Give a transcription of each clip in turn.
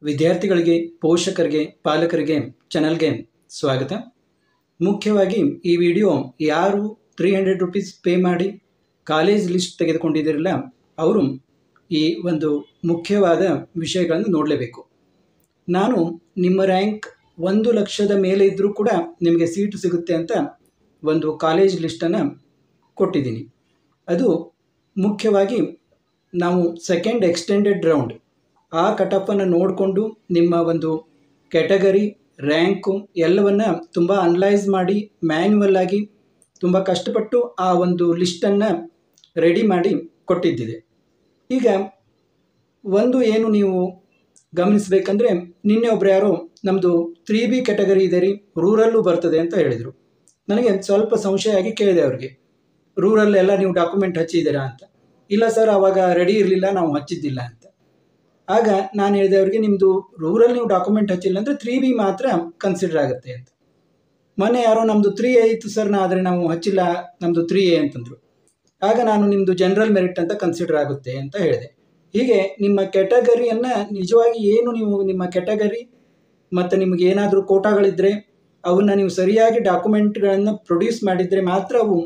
ವಿದ್ಯಾರ್ಥಿಗಳಿಗೆ, ಪೋಷಕರಿಗೆ, ಪಾಲಕರಿಗೆ ಚಾನಲ್ಗೆ ಸ್ವಾಗತ. ಮುಖ್ಯವಾಗಿ ಈ ವಿಡಿಯೋ ಯಾರು 300 ರೂಪೀಸ್ ಪೇ ಮಾಡಿ ಕಾಲೇಜ್ ಲಿಸ್ಟ್ ತೆಗೆದುಕೊಂಡಿದ್ದೀರಲ್ಲ ಅವರು ಈ ಒಂದು ಮುಖ್ಯವಾದ ವಿಷಯಗಳನ್ನು ನೋಡಲೇಬೇಕು. ನಾನು ನಿಮ್ಮ ರ್ಯಾಂಕ್ 1,00,000 ಮೇಲೆ ಇದ್ದರೂ ಕೂಡ ನಿಮಗೆ ಸೀಟು ಸಿಗುತ್ತೆ ಅಂತ ಒಂದು ಕಾಲೇಜ್ ಲಿಸ್ಟನ್ನು ಕೊಟ್ಟಿದ್ದೀನಿ. ಅದು ಮುಖ್ಯವಾಗಿ ನಾವು ಸೆಕೆಂಡ್ ಎಕ್ಸ್ಟೆಂಡೆಡ್ ರೌಂಡ್ ಆ ಕಟಪ್ಪನ್ನು ನೋಡಿಕೊಂಡು ನಿಮ್ಮ ಒಂದು ಕ್ಯಾಟಗರಿ ರ್ಯಾಂಕು ಎಲ್ಲವನ್ನು ತುಂಬ ಅನಲೈಸ್ ಮಾಡಿ ಮ್ಯಾನ್ಯುವಲ್ ಆಗಿ ತುಂಬ ಕಷ್ಟಪಟ್ಟು ಆ ಒಂದು ಲಿಸ್ಟನ್ನು ರೆಡಿ ಮಾಡಿ ಕೊಟ್ಟಿದ್ದಿದೆ. ಈಗ ಒಂದು ಏನು ನೀವು ಗಮನಿಸಬೇಕಂದ್ರೆ, ನಿನ್ನೆ ಒಬ್ಬರು ಯಾರೋ ನಮ್ಮದು 3B ಕ್ಯಾಟಗರಿ ಇದೆ ರೀ, ರೂರಲ್ಲೂ ಬರ್ತದೆ ಅಂತ ಹೇಳಿದರು. ನನಗೆ ಸ್ವಲ್ಪ ಸಂಶಯ ಆಗಿ ಕೇಳಿದೆ ಅವ್ರಿಗೆ, ರೂರಲ್ಲೆಲ್ಲ ನೀವು ಡಾಕ್ಯುಮೆಂಟ್ ಹಚ್ಚಿದ್ದೀರಾ ಅಂತ. ಇಲ್ಲ ಸರ್, ಆವಾಗ ರೆಡಿ ಇರಲಿಲ್ಲ, ನಾವು ಹಚ್ಚಿದ್ದಿಲ್ಲ ಅಂತ. ಆಗ ನಾನು ಹೇಳಿದೆ ಅವ್ರಿಗೆ, ನಿಮ್ಮದು ರೂರಲ್ ನೀವು ಡಾಕ್ಯುಮೆಂಟ್ ಹಚ್ಚಿಲ್ಲ ಅಂದರೆ 3B ಮಾತ್ರ ಕನ್ಸಿಡರ್ ಆಗುತ್ತೆ ಅಂತ. ಮೊನ್ನೆ ಯಾರೋ ನಮ್ಮದು 3A ಇತ್ತು ಸರ್, ಆದರೆ ನಾವು ಹಚ್ಚಿಲ್ಲ, ನಮ್ಮದು 3A ಅಂತಂದರು. ಆಗ ನಾನು ನಿಮ್ಮದು ಜನರಲ್ ಮೆರಿಟ್ ಅಂತ ಕನ್ಸಿಡರ್ ಆಗುತ್ತೆ ಅಂತ ಹೇಳಿದೆ. ಹೀಗೆ ನಿಮ್ಮ ಕ್ಯಾಟಗರಿಯನ್ನು ನಿಜವಾಗಿ ಏನು ನೀವು ನಿಮ್ಮ ಕ್ಯಾಟಗರಿ ಮತ್ತು ನಿಮಗೆ ಏನಾದರೂ ಕೋಟಾಗಳಿದ್ದರೆ ಅವನ್ನ ನೀವು ಸರಿಯಾಗಿ ಡಾಕ್ಯುಮೆಂಟ್ಗಳನ್ನು ಪ್ರೊಡ್ಯೂಸ್ ಮಾಡಿದರೆ ಮಾತ್ರ ಅವು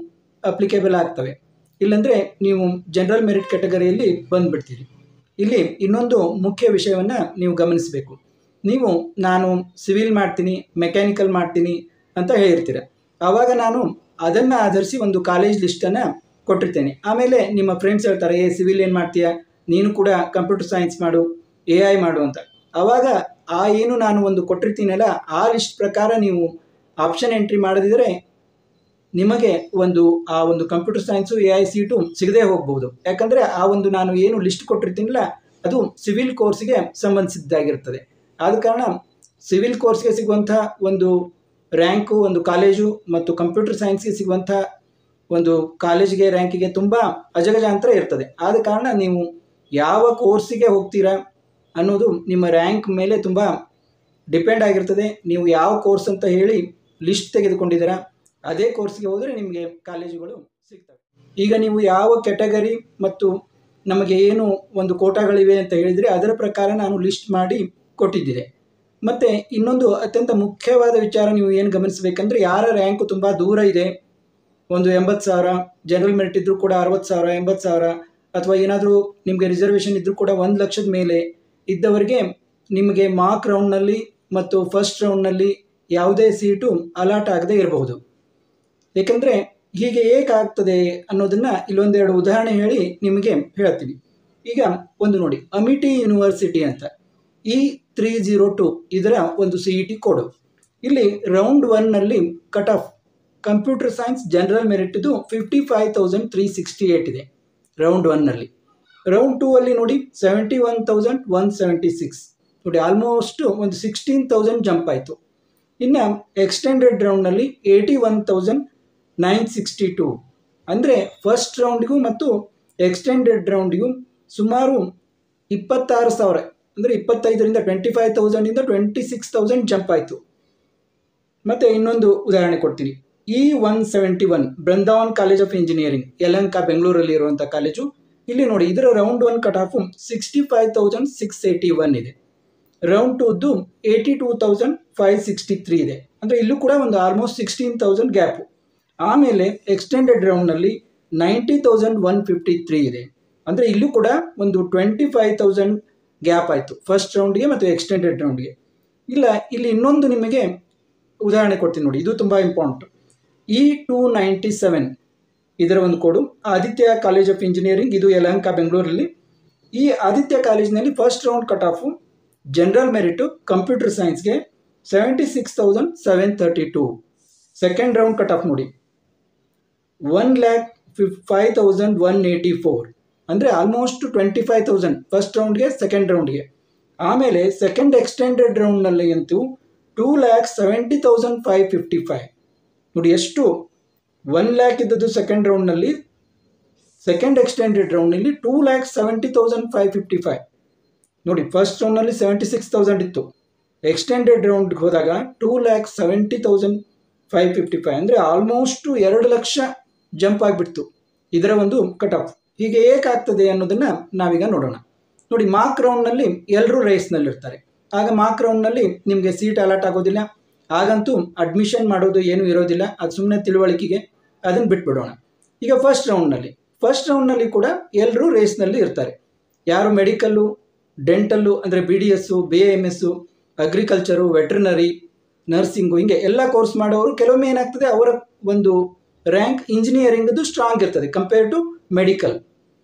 ಅಪ್ಲಿಕೇಬಲ್ ಆಗ್ತವೆ. ಇಲ್ಲಾಂದರೆ ನೀವು ಜನರಲ್ ಮೆರಿಟ್ ಕ್ಯಾಟಗರಿಯಲ್ಲಿ ಬಂದುಬಿಡ್ತೀರಿ. ಇಲ್ಲಿ ಇನ್ನೊಂದು ಮುಖ್ಯ ವಿಷಯವನ್ನು ನೀವು ಗಮನಿಸಬೇಕು. ನೀವು ನಾನು ಸಿವಿಲ್ ಮಾಡ್ತೀನಿ, ಮೆಕ್ಯಾನಿಕಲ್ ಮಾಡ್ತೀನಿ ಅಂತ ಹೇಳಿರ್ತೀರ. ಆವಾಗ ನಾನು ಅದನ್ನು ಆಧರಿಸಿ ಒಂದು ಕಾಲೇಜ್ ಲಿಸ್ಟನ್ನು ಕೊಟ್ಟಿರ್ತೇನೆ. ಆಮೇಲೆ ನಿಮ್ಮ ಫ್ರೆಂಡ್ಸ್ ಹೇಳ್ತಾರೆ, ಸಿವಿಲ್ ಏನು ಮಾಡ್ತೀಯಾ, ನೀನು ಕೂಡ ಕಂಪ್ಯೂಟರ್ ಸೈನ್ಸ್ ಮಾಡು, AI ಮಾಡು ಅಂತ. ಆವಾಗ ಆ ಏನು ನಾನು ಒಂದು ಕೊಟ್ಟಿರ್ತೀನಲ್ಲ ಆ ಲಿಸ್ಟ್ ಪ್ರಕಾರ ನೀವು ಆಪ್ಷನ್ ಎಂಟ್ರಿ ಮಾಡದಿದ್ದರೆ ನಿಮಗೆ ಆ ಒಂದು ಕಂಪ್ಯೂಟರ್ ಸೈನ್ಸು AI ಸೀಟು ಸಿಗದೇ ಹೋಗ್ಬೋದು. ಯಾಕಂದರೆ ಆ ಒಂದು ನಾನು ಏನು ಲಿಸ್ಟ್ ಕೊಟ್ಟಿರ್ತೀನಲ್ಲ ಅದು ಸಿವಿಲ್ ಕೋರ್ಸ್ಗೆ ಸಂಬಂಧಿಸಿದ್ದಾಗಿರ್ತದೆ. ಆದ ಕಾರಣ ಸಿವಿಲ್ ಕೋರ್ಸ್ಗೆ ಸಿಗುವಂಥ ಒಂದು ರ್ಯಾಂಕು ಒಂದು ಕಾಲೇಜು ಮತ್ತು ಕಂಪ್ಯೂಟರ್ ಸೈನ್ಸ್ಗೆ ಸಿಗುವಂಥ ಒಂದು ಕಾಲೇಜಿಗೆ ರ್ಯಾಂಕಿಗೆ ತುಂಬ ಅಜಗಜಾಂತರ ಇರ್ತದೆ. ಆದ ಕಾರಣ ನೀವು ಯಾವ ಕೋರ್ಸಿಗೆ ಹೋಗ್ತೀರಾ ಅನ್ನೋದು ನಿಮ್ಮ ರ್ಯಾಂಕ್ ಮೇಲೆ ತುಂಬ ಡಿಪೆಂಡ್ ಆಗಿರ್ತದೆ. ನೀವು ಯಾವ ಕೋರ್ಸ್ ಅಂತ ಹೇಳಿ ಲಿಸ್ಟ್ ತೆಗೆದುಕೊಂಡಿದ್ದೀರಾ ಅದೇ ಕೋರ್ಸ್ಗೆ ಹೋದರೆ ನಿಮಗೆ ಕಾಲೇಜುಗಳು ಸಿಗ್ತವೆ. ಈಗ ನೀವು ಯಾವ ಕ್ಯಾಟಗರಿ ಮತ್ತು ನಮಗೆ ಏನು ಒಂದು ಕೋಟಾಗಳಿವೆ ಅಂತ ಹೇಳಿದರೆ ಅದರ ಪ್ರಕಾರ ನಾನು ಲಿಸ್ಟ್ ಮಾಡಿ ಕೊಟ್ಟಿದ್ದಿದೆ. ಮತ್ತು ಇನ್ನೊಂದು ಅತ್ಯಂತ ಮುಖ್ಯವಾದ ವಿಚಾರ ನೀವು ಏನು ಗಮನಿಸಬೇಕಂದ್ರೆ, ಯಾರ ರ್ಯಾಂಕು ತುಂಬ ದೂರ ಇದೆ, ಒಂದು 80,000 ಜನರಲ್ ಮೆರಿಟ್ ಇದ್ದರೂ ಕೂಡ 60,000 80,000 ಅಥವಾ ಏನಾದರೂ ನಿಮಗೆ ರಿಸರ್ವೇಷನ್ ಇದ್ದರೂ ಕೂಡ 1,00,000 ಮೇಲೆ ಇದ್ದವರಿಗೆ ನಿಮಗೆ ಮಾರ್ಕ್ ರೌಂಡ್ನಲ್ಲಿ ಮತ್ತು ಫಸ್ಟ್ ರೌಂಡ್ನಲ್ಲಿ ಯಾವುದೇ ಸೀಟು ಅಲಾಟ್ ಆಗದೆ ಇರಬಹುದು. ಏಕೆಂದರೆ ಹೀಗೆ ಏಕಾಗ್ತದೆ ಅನ್ನೋದನ್ನು ಇಲ್ಲೊಂದೆರಡು ಉದಾಹರಣೆ ಹೇಳಿ ನಿಮಗೆ ಹೇಳ್ತೀನಿ. ಈಗ ಒಂದು ನೋಡಿ, ಅಮಿಟಿ ಯೂನಿವರ್ಸಿಟಿ ಅಂತ E302 ಇದರ ಒಂದು CET ಕೋಡು. ಇಲ್ಲಿ ರೌಂಡ್ 1ನಲ್ಲಿ cut off computer science general ಮೆರಿಟ್ದು 55,368 ಇದೆ ರೌಂಡ್ 1ನಲ್ಲಿ. ರೌಂಡ್ 2ಅಲ್ಲಿ ನೋಡಿ 71,176 ನೋಡಿ, ಆಲ್ಮೋಸ್ಟ್ ಒಂದು 16,000 ಜಂಪ್ ಆಯಿತು. ಇನ್ನು ಎಕ್ಸ್ಟೆಂಡೆಡ್ ರೌಂಡ್ನಲ್ಲಿ 81,962 ಅಂದರೆ ಫಸ್ಟ್ ರೌಂಡಿಗೂ ಮತ್ತು ಎಕ್ಸ್ಟೆಂಡೆಡ್ ರೌಂಡಿಗೂ ಸುಮಾರು 26,000 ಅಂದರೆ 25ರಿಂದ 25,000ಇಂದ 26,000 ಜಂಪ್ ಆಯಿತು. ಮತ್ತು ಇನ್ನೊಂದು ಉದಾಹರಣೆ ಕೊಡ್ತೀನಿ. E171 Brindavan college of engineering, Yelahanka ಬೆಂಗಳೂರಲ್ಲಿ ಇರುವಂಥ ಕಾಲೇಜು. ಇಲ್ಲಿ ನೋಡಿ, ಇದರ ರೌಂಡ್ 1 ಕಟ್ ಆಫು 65,681 ಇದೆ. ರೌಂಡ್ 2ದ್ದು 82,563 ಇದೆ. ಅಂದರೆ ಇಲ್ಲೂ ಕೂಡ ಒಂದು ಆಲ್ಮೋಸ್ಟ್ 16,000 ಗ್ಯಾಪು. ಆಮೇಲೆ ಎಕ್ಸ್ಟೆಂಡೆಡ್ ರೌಂಡ್ನಲ್ಲಿ 90,153 ಇದೆ. ಅಂದರೆ ಇಲ್ಲೂ ಕೂಡ ಒಂದು 25,000 ಗ್ಯಾಪ್ ಆಯಿತು ಫಸ್ಟ್ ರೌಂಡ್ಗೆ ಮತ್ತು ಎಕ್ಸ್ಟೆಂಡೆಡ್ ರೌಂಡ್ಗೆ. ಇಲ್ಲಿ ಇನ್ನೊಂದು ನಿಮಗೆ ಉದಾಹರಣೆ ಕೊಡ್ತೀನಿ ನೋಡಿ, ಇದು ತುಂಬ ಇಂಪಾರ್ಟೆಂಟ್. E297 ಇದರ ಒಂದು code. Aditya college of engineering, ಇದು ಯಲಹಂಕ ಬೆಂಗಳೂರಲ್ಲಿ. ಈ ಆದಿತ್ಯ ಕಾಲೇಜಿನಲ್ಲಿ first round cut off general merit computer ಸೈನ್ಸ್ಗೆ 76,732. ಸೆಕೆಂಡ್ ರೌಂಡ್ ಕಟ್ ಆಫ್ ನೋಡಿ 1,05,184 ಅಂದರೆ ಆಲ್ಮೋಸ್ಟ್ 25,000 ಫಸ್ಟ್ ರೌಂಡ್ಗೆ ಸೆಕೆಂಡ್ ರೌಂಡ್ಗೆ. ಆಮೇಲೆ ಸೆಕೆಂಡ್ ಎಕ್ಸ್ಟೆಂಡೆಡ್ ರೌಂಡ್ನಲ್ಲಿ ಅಂತೂ 2,70,555 ನೋಡಿ, ಎಷ್ಟು 1,00,000 ಇದ್ದದ್ದು ಸೆಕೆಂಡ್ ರೌಂಡ್ನಲ್ಲಿ, ಸೆಕೆಂಡ್ ಎಕ್ಸ್ಟೆಂಡೆಡ್ ರೌಂಡ್ನಲ್ಲಿ 2,70,555 ನೋಡಿ. ಫಸ್ಟ್ ರೌಂಡ್ನಲ್ಲಿ 76,000 ಇತ್ತು, ಎಕ್ಸ್ಟೆಂಡೆಡ್ ರೌಂಡ್ಗೆ ಹೋದಾಗ 2,70,555 ಅಂದರೆ ಆಲ್ಮೋಸ್ಟ್ 2,00,000 ಜಂಪ್ ಆಗಿಬಿಡ್ತು ಇದರ ಒಂದು ಕಟ್ ಆಫ್. ಹೀಗೆ ಏಕಾಗ್ತದೆ ಅನ್ನೋದನ್ನು ನಾವೀಗ ನೋಡೋಣ. ನೋಡಿ, ಮಾರ್ಕ್ ರೌಂಡ್ನಲ್ಲಿ ಎಲ್ಲರೂ ರೇಸ್ನಲ್ಲಿರ್ತಾರೆ. ಆಗ ಮಾರ್ಕ್ ರೌಂಡ್ನಲ್ಲಿ ನಿಮಗೆ ಸೀಟ್ ಅಲಾಟ್ ಆಗೋದಿಲ್ಲ. ಆಗಂತೂ ಅಡ್ಮಿಷನ್ ಮಾಡೋದು ಏನೂ ಇರೋದಿಲ್ಲ, ಅದು ಸುಮ್ಮನೆ ತಿಳುವಳಿಕೆಗೆ, ಅದನ್ನು ಬಿಟ್ಬಿಡೋಣ. ಈಗ ಫಸ್ಟ್ ರೌಂಡ್ನಲ್ಲಿ ಕೂಡ ಎಲ್ಲರೂ ರೇಸ್ನಲ್ಲಿ ಇರ್ತಾರೆ. ಯಾರು ಮೆಡಿಕಲ್ಲು, ಡೆಂಟಲ್ಲು ಅಂದರೆ BDS, BAMS, ಅಗ್ರಿಕಲ್ಚರು, ವೆಟ್ರಿನರಿ, ನರ್ಸಿಂಗು, ಹಿಂಗೆ ಎಲ್ಲ ಕೋರ್ಸ್ ಮಾಡೋರು ಕೆಲವೊಮ್ಮೆ ಏನಾಗ್ತದೆ, ಅವರ ಒಂದು ರ್ಯಾಂಕ್ ಇಂಜಿನಿಯರಿಂಗ್ದು ಸ್ಟ್ರಾಂಗ್ ಇರ್ತದೆ ಕಂಪೇರ್ ಟು ಮೆಡಿಕಲ್.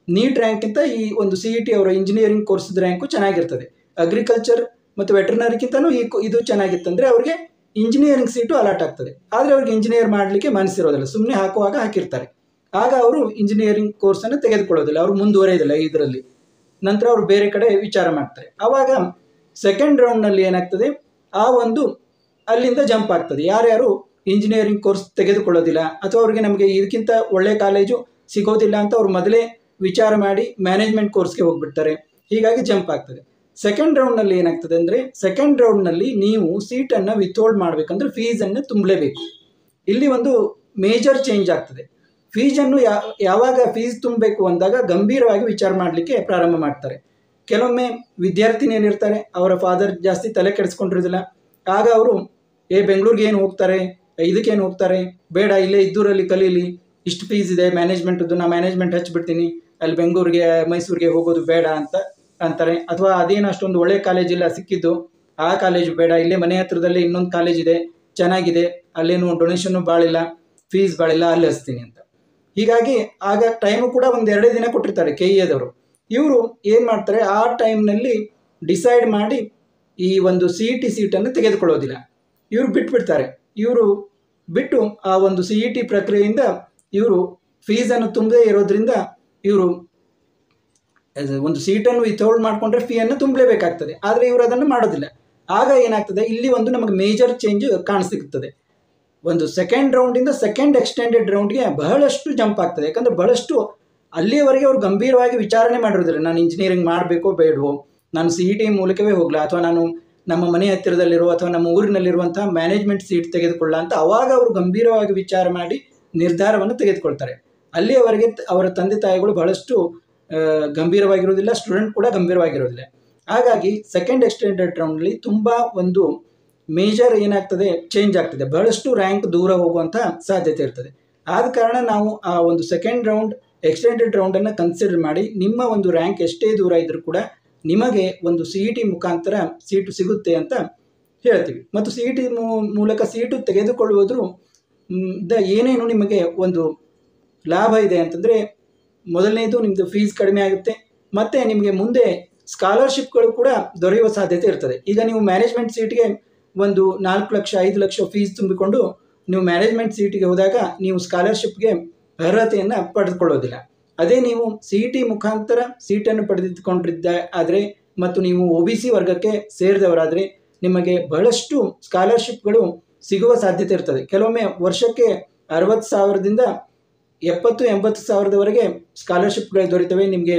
ನೀಟ್ ರ್ಯಾಂಕ್ಗಿಂತ ಈ ಒಂದು CET ಅವರ ಇಂಜಿನಿಯರಿಂಗ್ ಕೋರ್ಸ್ದ ರ್ಯಾಂಕು ಚೆನ್ನಾಗಿರ್ತದೆ. ಅಗ್ರಿಕಲ್ಚರ್ ಮತ್ತು ವೆಟ್ರಿನರಿಗಿಂತಲೂ ಇದು ಚೆನ್ನಾಗಿತ್ತಂದರೆ ಅವ್ರಿಗೆ ಇಂಜಿನಿಯರಿಂಗ್ ಸೀಟು ಅಲಾಟ್ ಆಗ್ತದೆ. ಆದರೆ ಅವ್ರಿಗೆ ಇಂಜಿನಿಯರ್ ಮಾಡಲಿಕ್ಕೆ ಮನಸ್ಸಿರೋದಿಲ್ಲ, ಸುಮ್ಮನೆ ಹಾಕುವಾಗ ಹಾಕಿರ್ತಾರೆ. ಆಗ ಅವರು ಇಂಜಿನಿಯರಿಂಗ್ ಕೋರ್ಸನ್ನು ತೆಗೆದುಕೊಳ್ಳೋದಿಲ್ಲ, ಅವರು ಮುಂದುವರೆಯೋದಿಲ್ಲ ಇದರಲ್ಲಿ. ನಂತರ ಅವರು ಬೇರೆ ಕಡೆ ವಿಚಾರ ಮಾಡ್ತಾರೆ. ಆವಾಗ ಸೆಕೆಂಡ್ ರೌಂಡ್ನಲ್ಲಿ ಏನಾಗ್ತದೆ, ಆ ಒಂದು ಅಲ್ಲಿಂದ ಜಂಪ್ ಆಗ್ತದೆ. ಯಾರ್ಯಾರು ಇಂಜಿನಿಯರಿಂಗ್ ಕೋರ್ಸ್ ತೆಗೆದುಕೊಳ್ಳೋದಿಲ್ಲ ಅಥವಾ ಅವ್ರಿಗೆ ನಮಗೆ ಇದಕ್ಕಿಂತ ಒಳ್ಳೆ ಕಾಲೇಜು ಸಿಗೋದಿಲ್ಲ ಅಂತ ಅವ್ರು ಮೊದಲೇ ವಿಚಾರ ಮಾಡಿ ಮ್ಯಾನೇಜ್ಮೆಂಟ್ ಕೋರ್ಸ್ಗೆ ಹೋಗ್ಬಿಡ್ತಾರೆ. ಹೀಗಾಗಿ ಜಂಪ್ ಆಗ್ತದೆ. ಸೆಕೆಂಡ್ ರೌಂಡ್ನಲ್ಲಿ ಏನಾಗ್ತದೆ ಅಂದರೆ, ಸೆಕೆಂಡ್ ರೌಂಡ್ನಲ್ಲಿ ನೀವು ಸೀಟನ್ನು ವಿತ್ಹೋಲ್ಡ್ ಮಾಡಬೇಕಂದ್ರೆ ಫೀಸನ್ನು ತುಂಬಲೇಬೇಕು. ಇಲ್ಲಿ ಒಂದು ಮೇಜರ್ ಚೇಂಜ್ ಆಗ್ತದೆ. ಫೀಸನ್ನು ಯಾವಾಗ ಫೀಸ್ ತುಂಬಬೇಕು ಅಂದಾಗ ಗಂಭೀರವಾಗಿ ವಿಚಾರ ಮಾಡಲಿಕ್ಕೆ ಪ್ರಾರಂಭ ಮಾಡ್ತಾರೆ. ಕೆಲವೊಮ್ಮೆ ವಿದ್ಯಾರ್ಥಿನಿಯರಿರ್ತಾರೆ, ಅವರ ಫಾದರ್ ಜಾಸ್ತಿ ತಲೆ ಕೆಡಿಸ್ಕೊಂಡಿರೋದಿಲ್ಲ. ಆಗ ಅವರು ಬೆಂಗಳೂರಿಗೆ ಏನು ಹೋಗ್ತಾರೆ, ಇದಕ್ಕೇನು ಹೋಗ್ತಾರೆ, ಬೇಡ ಇಲ್ಲೇ ಇದ್ದೂರಲ್ಲಿ ಕಲೀಲಿ, ಇಷ್ಟು ಫೀಸ್ ಇದೆ ಮ್ಯಾನೇಜ್ಮೆಂಟದ್ದು, ನಾನು ಮ್ಯಾನೇಜ್ಮೆಂಟ್ ಹಚ್ಚಿಬಿಡ್ತೀನಿ, ಅಲ್ಲಿ ಬೆಂಗಳೂರಿಗೆ ಮೈಸೂರಿಗೆ ಹೋಗೋದು ಬೇಡ ಅಂತ ಅಂತಾರೆ. ಅಥವಾ ಅದೇನು ಅಷ್ಟೊಂದು ಒಳ್ಳೆ ಕಾಲೇಜಿಲ್ಲ ಸಿಕ್ಕಿದ್ದು, ಆ ಕಾಲೇಜು ಬೇಡ, ಇಲ್ಲೇ ಮನೆ ಹತ್ರದಲ್ಲೇ ಇನ್ನೊಂದು ಕಾಲೇಜ್ ಇದೆ ಚೆನ್ನಾಗಿದೆ, ಅಲ್ಲೇನು ಡೊನೇಷನ್ನು ಭಾಳಿಲ್ಲ, ಫೀಸ್ ಭಾಳಿಲ್ಲ, ಅಲ್ಲಿ ಹಚ್ತೀನಿ ಅಂತ. ಹೀಗಾಗಿ ಆಗ ಟೈಮು ಕೂಡ ಒಂದು 2 ದಿನ ಕೊಟ್ಟಿರ್ತಾರೆ KEAದವರು. ಇವರು ಏನು ಮಾಡ್ತಾರೆ, ಆ ಟೈಮ್ನಲ್ಲಿ ಡಿಸೈಡ್ ಮಾಡಿ ಈ ಒಂದು CET ಸೀಟನ್ನು ತೆಗೆದುಕೊಳ್ಳೋದಿಲ್ಲ. ಇವರು ಬಿಟ್ಬಿಡ್ತಾರೆ. ಇವರು ಬಿಟ್ಟು ಆ ಒಂದು CET ಪ್ರಕ್ರಿಯೆಯಿಂದ ಇವರು ಫೀಸನ್ನು ತುಂಬದೇ ಇರೋದ್ರಿಂದ ಇವರು ಒಂದು ಸೀಟನ್ನು ವಿತ್ಹೋಲ್ಡ್ ಮಾಡಿಕೊಂಡ್ರೆ ಫೀಯನ್ನು ತುಂಬಲೇಬೇಕಾಗ್ತದೆ. ಆದರೆ ಇವರು ಅದನ್ನು ಮಾಡೋದಿಲ್ಲ. ಆಗ ಏನಾಗ್ತದೆ, ಇಲ್ಲಿ ಒಂದು ನಮಗೆ ಮೇಜರ್ ಚೇಂಜ್ ಕಾಣಿಸಿಗುತ್ತದೆ. ಒಂದು ಸೆಕೆಂಡ್ ರೌಂಡಿಂದ ಸೆಕೆಂಡ್ ಎಕ್ಸ್ಟೆಂಡೆಡ್ ರೌಂಡ್ಗೆ ಬಹಳಷ್ಟು ಜಂಪ್ ಆಗ್ತದೆ. ಯಾಕಂದರೆ ಬಹಳಷ್ಟು ಅಲ್ಲಿಯವರೆಗೆ ಅವರು ಗಂಭೀರವಾಗಿ ವಿಚಾರಣೆ ಮಾಡಿರೋದಿಲ್ಲ, ನಾನು ಇಂಜಿನಿಯರಿಂಗ್ ಮಾಡಬೇಕೋ ಬೇಡವೋ, ನಾನು CET ಮೂಲಕವೇ ಹೋಗಲ್ಲ, ಅಥವಾ ನಾನು ನಮ್ಮ ಮನೆ ಹತ್ತಿರದಲ್ಲಿರುವ ಅಥವಾ ನಮ್ಮ ಊರಿನಲ್ಲಿರುವಂಥ ಮ್ಯಾನೇಜ್ಮೆಂಟ್ ಸೀಟ್ ತೆಗೆದುಕೊಳ್ಳ ಅಂತ ಅವಾಗ ಅವರು ಗಂಭೀರವಾಗಿ ವಿಚಾರ ಮಾಡಿ ನಿರ್ಧಾರವನ್ನು ತೆಗೆದುಕೊಳ್ತಾರೆ. ಅಲ್ಲಿಯವರೆಗೆ ಅವರ ತಂದೆ ತಾಯಿಗಳು ಬಹಳಷ್ಟು ಗಂಭೀರವಾಗಿರೋದಿಲ್ಲ, ಸ್ಟೂಡೆಂಟ್ ಕೂಡ ಗಂಭೀರವಾಗಿರೋದಿಲ್ಲ. ಹಾಗಾಗಿ ಸೆಕೆಂಡ್ ಎಕ್ಸ್ಟೆಂಡೆಡ್ ರೌಂಡ್ನಲ್ಲಿ ತುಂಬ ಒಂದು ಮೇಜರ್ ಏನಾಗ್ತದೆ, ಚೇಂಜ್ ಆಗ್ತದೆ. ಬಹಳಷ್ಟು ರ್ಯಾಂಕ್ ದೂರ ಹೋಗುವಂಥ ಸಾಧ್ಯತೆ ಇರ್ತದೆ. ಆದ ಕಾರಣ ನಾವು ಆ ಒಂದು ಸೆಕೆಂಡ್ ರೌಂಡ್ ಎಕ್ಸ್ಟೆಂಡೆಡ್ ರೌಂಡನ್ನು ಕನ್ಸಿಡರ್ ಮಾಡಿ ನಿಮ್ಮ ಒಂದು ರ್ಯಾಂಕ್ ಎಷ್ಟೇ ದೂರ ಇದ್ದರೂ ಕೂಡ ನಿಮಗೆ ಒಂದು CET ಮುಖಾಂತರ ಸೀಟು ಸಿಗುತ್ತೆ ಅಂತ ಹೇಳ್ತೀವಿ. ಮತ್ತು CET ಮೂಲಕ ಸೀಟು ತೆಗೆದುಕೊಳ್ಳುವುದ್ರ ಏನೇನು ನಿಮಗೆ ಒಂದು ಲಾಭ ಇದೆ ಅಂತಂದರೆ, ಮೊದಲನೇದು ನಿಮ್ಮದು ಫೀಸ್ ಕಡಿಮೆ ಆಗುತ್ತೆ, ಮತ್ತು ನಿಮಗೆ ಮುಂದೆ ಸ್ಕಾಲರ್ಶಿಪ್ಗಳು ಕೂಡ ದೊರೆಯುವ ಸಾಧ್ಯತೆ ಇರ್ತದೆ. ಈಗ ನೀವು ಮ್ಯಾನೇಜ್ಮೆಂಟ್ ಸೀಟ್ಗೆ ಒಂದು 4 ಲಕ್ಷ 5 ಲಕ್ಷ ಫೀಸ್ ತುಂಬಿಕೊಂಡು ನೀವು ಮ್ಯಾನೇಜ್ಮೆಂಟ್ ಸೀಟಿಗೆ ಹೋದಾಗ ನೀವು ಸ್ಕಾಲರ್ಶಿಪ್ಗೆ ಅರ್ಹತೆಯನ್ನು ಪಡೆದುಕೊಳ್ಳೋದಿಲ್ಲ. ಅದೇ ನೀವು CET ಮುಖಾಂತರ ಸೀಟನ್ನು ಪಡೆದುಕೊಂಡಿದ್ದ ಆದರೆ ಮತ್ತು ನೀವು OBC ವರ್ಗಕ್ಕೆ ಸೇರಿದವರಾದರೆ ನಿಮಗೆ ಬಹಳಷ್ಟು ಸ್ಕಾಲರ್ಶಿಪ್ಗಳು ಸಿಗುವ ಸಾಧ್ಯತೆ ಇರ್ತದೆ. ಕೆಲವೊಮ್ಮೆ ವರ್ಷಕ್ಕೆ 60,000ದಿಂದ 70-80,000ದವರೆಗೆ ಸ್ಕಾಲರ್ಶಿಪ್ಗಳು ದೊರೀತವೆ. ನಿಮಗೆ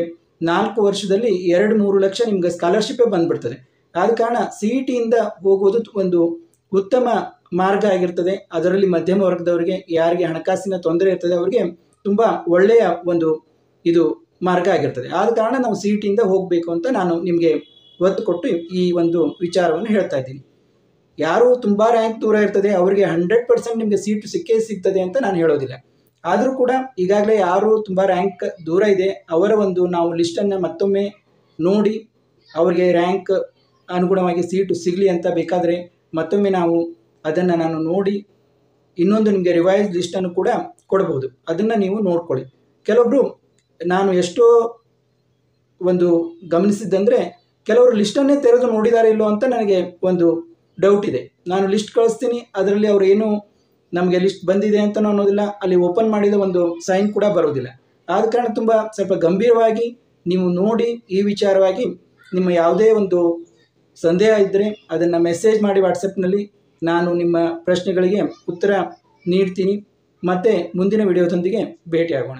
4 ವರ್ಷದಲ್ಲಿ 2-3 ಲಕ್ಷ ನಿಮಗೆ ಸ್ಕಾಲರ್ಶಿಪ್ಪೇ ಬಂದುಬಿಡ್ತದೆ. ಆದ ಕಾರಣ CETಯಿಂದ ಹೋಗುವುದು ಒಂದು ಉತ್ತಮ ಮಾರ್ಗ ಆಗಿರ್ತದೆ. ಅದರಲ್ಲಿ ಮಧ್ಯಮ ವರ್ಗದವರಿಗೆ, ಯಾರಿಗೆ ಹಣಕಾಸಿನ ತೊಂದರೆ ಇರ್ತದೆ, ಅವರಿಗೆ ತುಂಬ ಒಳ್ಳೆಯ ಒಂದು ಇದು ಮಾರ್ಗ ಆಗಿರ್ತದೆ. ಆದ ಕಾರಣ ನಾವು CETಯಿಂದ ಹೋಗಬೇಕು ಅಂತ ನಾನು ನಿಮಗೆ ಒತ್ತು ಕೊಟ್ಟು ಈ ಒಂದು ವಿಚಾರವನ್ನು ಹೇಳ್ತಾ ಇದ್ದೀನಿ. ಯಾರು ತುಂಬ ರ್ಯಾಂಕ್ ದೂರ ಇರ್ತದೆ ಅವರಿಗೆ 100% ನಿಮಗೆ ಸೀಟು ಸಿಕ್ಕೇ ಸಿಗ್ತದೆ ಅಂತ ನಾನು ಹೇಳೋದಿಲ್ಲ. ಆದರೂ ಕೂಡ ಈಗಾಗಲೇ ಯಾರು ತುಂಬ ರ್ಯಾಂಕ್ ದೂರ ಇದೆ ಅವರ ಒಂದು ನಾವು ಲಿಸ್ಟನ್ನು ಮತ್ತೊಮ್ಮೆ ನೋಡಿ ಅವರಿಗೆ ರ್ಯಾಂಕ್ ಅನುಗುಣವಾಗಿ ಸೀಟು ಸಿಗಲಿ ಅಂತ ಬೇಕಾದರೆ ಮತ್ತೊಮ್ಮೆ ನಾವು ಅದನ್ನು ನಾನು ನೋಡಿ ಇನ್ನೊಂದು ನಿಮಗೆ ರಿವೈಸ್ ಲಿಸ್ಟನ್ನು ಕೂಡ ಕೊಡ್ಬೋದು. ಅದನ್ನು ನೀವು ನೋಡ್ಕೊಳ್ಳಿ. ಕೆಲವೊಬ್ಬರು ನಾನು ಎಷ್ಟೋ ಒಂದು ಗಮನಿಸಿದ್ದಂದರೆ ಕೆಲವರು ಲಿಸ್ಟನ್ನೇ ತೆರೆದು ನೋಡಿದ್ದಾರೆ ಇಲ್ಲೋ ಅಂತ ನನಗೆ ಒಂದು ಡೌಟ್ ಇದೆ. ನಾನು ಲಿಸ್ಟ್ ಕಳಿಸ್ತೀನಿ, ಅದರಲ್ಲಿ ಅವರು ಏನು ನಮಗೆ ಲಿಸ್ಟ್ ಬಂದಿದೆ ಅಂತ ಅನ್ನೋದಿಲ್ಲ, ಅಲ್ಲಿ ಓಪನ್ ಮಾಡಿದ ಒಂದು ಸೈನ್ ಕೂಡ ಬರೋದಿಲ್ಲ. ಆದ ಕಾರಣ ಸ್ವಲ್ಪ ಗಂಭೀರವಾಗಿ ನೀವು ನೋಡಿ ಈ ವಿಚಾರವಾಗಿ ನಿಮ್ಮ ಯಾವುದೇ ಒಂದು ಸಂದೇಹ ಇದ್ದರೆ ಅದನ್ನು ಮೆಸೇಜ್ ಮಾಡಿ ವಾಟ್ಸಪ್ನಲ್ಲಿ, ನಾನು ನಿಮ್ಮ ಪ್ರಶ್ನೆಗಳಿಗೆ ಉತ್ತರ ನೀಡ್ತೀನಿ. ಮತ್ತು ಮುಂದಿನ ವಿಡಿಯೋದೊಂದಿಗೆ ಭೇಟಿಯಾಗೋಣ.